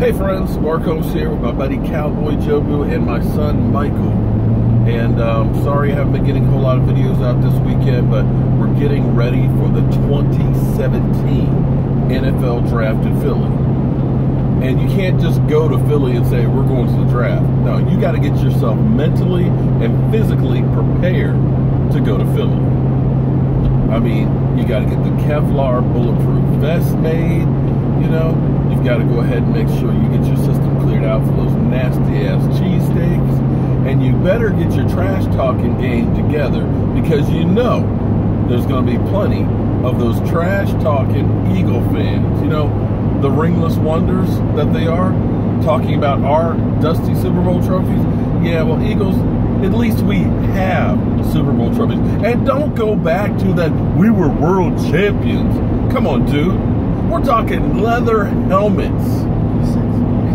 Hey friends, Marco's here with my buddy CowboyJobu and my son Michael. And sorry I haven't been getting a whole lot of videos out this weekend, but we're getting ready for the 2017 NFL Draft in Philly. And you can't just go to Philly and say, we're going to the draft. No, you got to get yourself mentally and physically prepared to go to Philly. I mean, you got to get the Kevlar bulletproof vest made, you know. You've got to go ahead and make sure you get your system cleared out for those nasty-ass cheesesteaks. And you better get your trash talking game together, because you know there's going to be plenty of those trash talking Eagle fans, you know, the ringless wonders that they are, talking about our dusty Super Bowl trophies. Yeah, well, Eagles, at least we have Super Bowl trophies. And don't go back to that we were world champions. Come on, dude. We're talking leather helmets.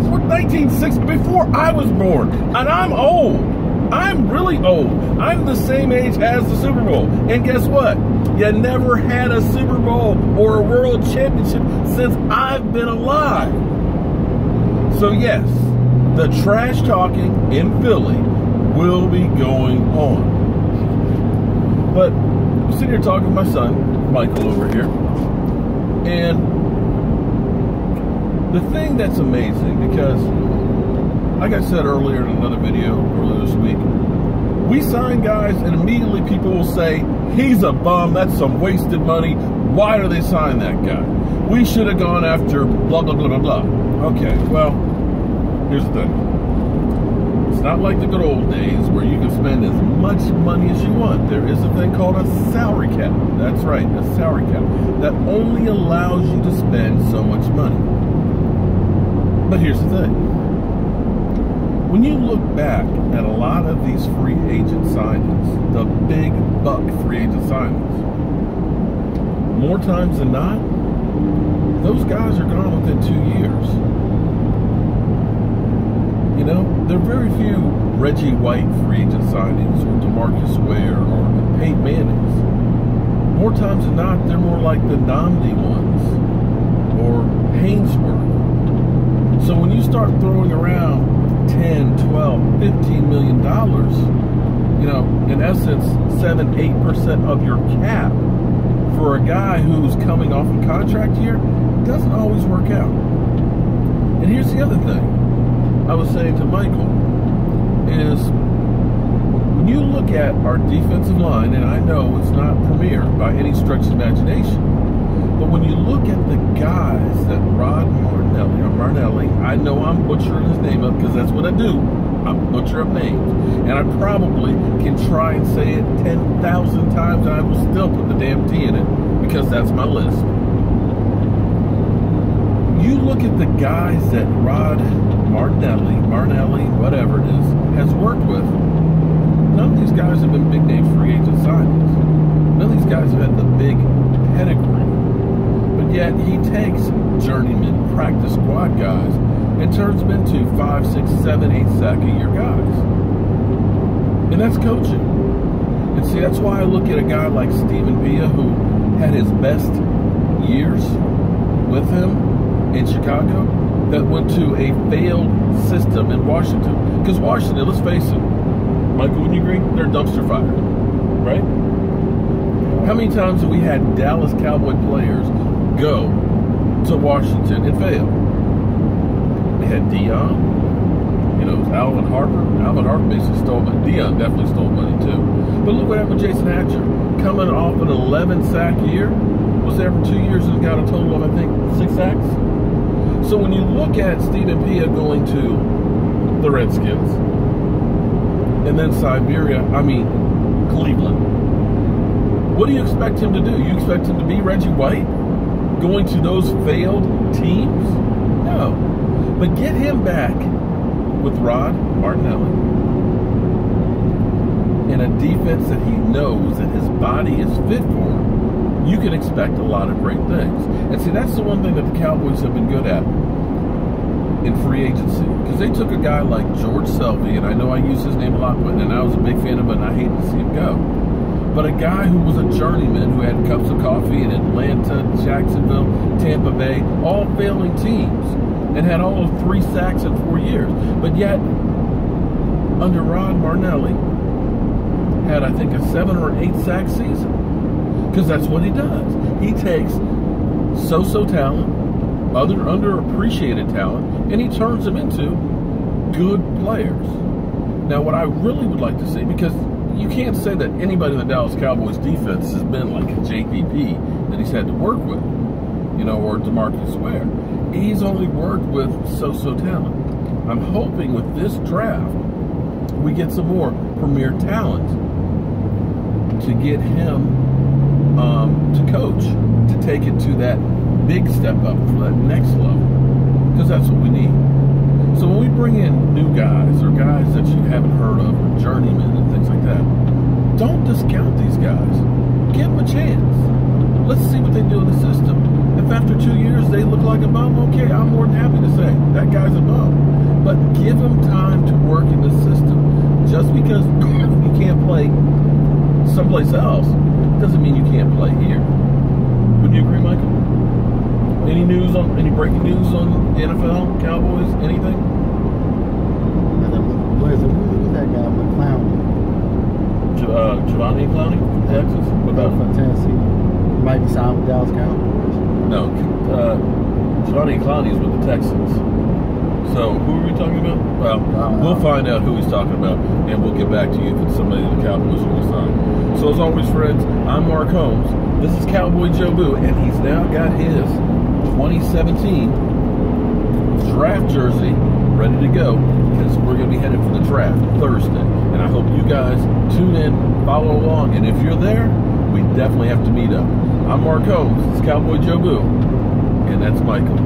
We're 1960, before I was born. And I'm old. I'm really old. I'm the same age as the Super Bowl. And guess what? You never had a Super Bowl or a world championship since I've been alive. So yes, the trash talking in Philly will be going on. But I'm sitting here talking to my son, Michael, over here. And the thing that's amazing, because like I said earlier in another video earlier this week, we sign guys and immediately people will say, he's a bum, that's some wasted money, why do they sign that guy? We should have gone after blah, blah, blah, blah, blah. Okay, well, here's the thing. It's not like the good old days where you can spend as much money as you want. There is a thing called a salary cap. That's right, a salary cap. That only allows you to spend so much money. But here's the thing. When you look back at a lot of these free agent signings, the big buck free agent signings, more times than not, those guys are gone within 2 years. You know, there are very few Reggie White free agent signings, or DeMarcus Ware, or Peyton Mannings. More times than not, they're more like the Namdi ones, or Hainsworth. So when you start throwing around 10, 12, $15 million, you know, in essence, 7-8% of your cap for a guy who's coming off a contract year, doesn't always work out. And here's the other thing I was saying to Michael, is when you look at our defensive line, and I know it's not premier by any stretch of imagination, but when you look at the guys that Rod Martinelli, I know I'm butchering his name up because that's what I do. I butcher up names. And I probably can try and say it 10,000 times and I will still put the damn T in it because that's my list. You look at the guys that Rod Martinelli, whatever it is, has worked with. None of these guys have been big name free agent signings. None of these guys have had the big pedigree. But yet he takes journeyman practice squad guys and turns them into 5, 6, 7, 8 sack a year guys. And that's coaching. And see, that's why I look at a guy like Stephen Pia, who had his best years with him in Chicago, that went to a failed system in Washington. Because Washington, let's face it, Michael, wouldn't you agree? They're a dumpster fire, right? How many times have we had Dallas Cowboy players go to Washington and fail? They had Deion, you know, Alvin Harper. Alvin Harper basically stole money. Deion definitely stole money too. But look what happened with Jason Hatcher. Coming off an 11 sack year, was there for 2 years and got a total of, I think, 6 sacks. So when you look at Stephen Pia going to the Redskins, and then Cleveland, what do you expect him to do? You expect him to be Reggie White, going to those failed teams? No. But get him back with Rod Martinelli in a defense that he knows that his body is fit for. You can expect a lot of great things. And see, that's the one thing that the Cowboys have been good at in free agency. Because they took a guy like George Selvey, and I know I use his name a lot, and I was a big fan of him, and I hated to see him go. But a guy who was a journeyman, who had cups of coffee in Atlanta, Jacksonville, Tampa Bay, all failing teams. and had all of 3 sacks in 4 years. But yet, under Rod Marnelli, had, I think, a 7 or 8 sack season. Because that's what he does. He takes so-so talent, other underappreciated talent, and he turns them into good players. Now, what I really would like to see, because you can't say that anybody in the Dallas Cowboys defense has been like a JPP that he's had to work with, you know, or DeMarcus Ware. He's only worked with so-so talent. I'm hoping with this draft, we get some more premier talent to get him to coach, to take it to that big step up, for that next level, because that's what we need. So when we bring in new guys, or guys that you haven't heard of, or journeymen and things like that, don't discount these guys. Give them a chance. Let's see what they do in the system. If after 2 years they look like a bum, okay, I'm more than happy to say that guy's a bum. But give him time to work in the system. Just because you can't play someplace else doesn't mean you can't play here. Would you agree, Michael? Any breaking news on the NFL, Cowboys, anything? Who's that guy with Clowney? Giovanni Clowney from Texas? What about from Tennessee? He might be signed with Dallas Cowboys. No, Giovanni Clowney is with the Texans. So who are we talking about? Well, we'll find out who he's talking about, and we'll get back to you if it's somebody that the Cowboys are going to sign. So as always, friends, I'm Mark Holmes. This is CowboyJobu, and he's now got his 2017 draft jersey ready to go, because we're going to be headed for the draft Thursday. And I hope you guys tune in, follow along, and if you're there, we definitely have to meet up. I'm Mark Holmes, this is CowboyJobu, and that's Michael.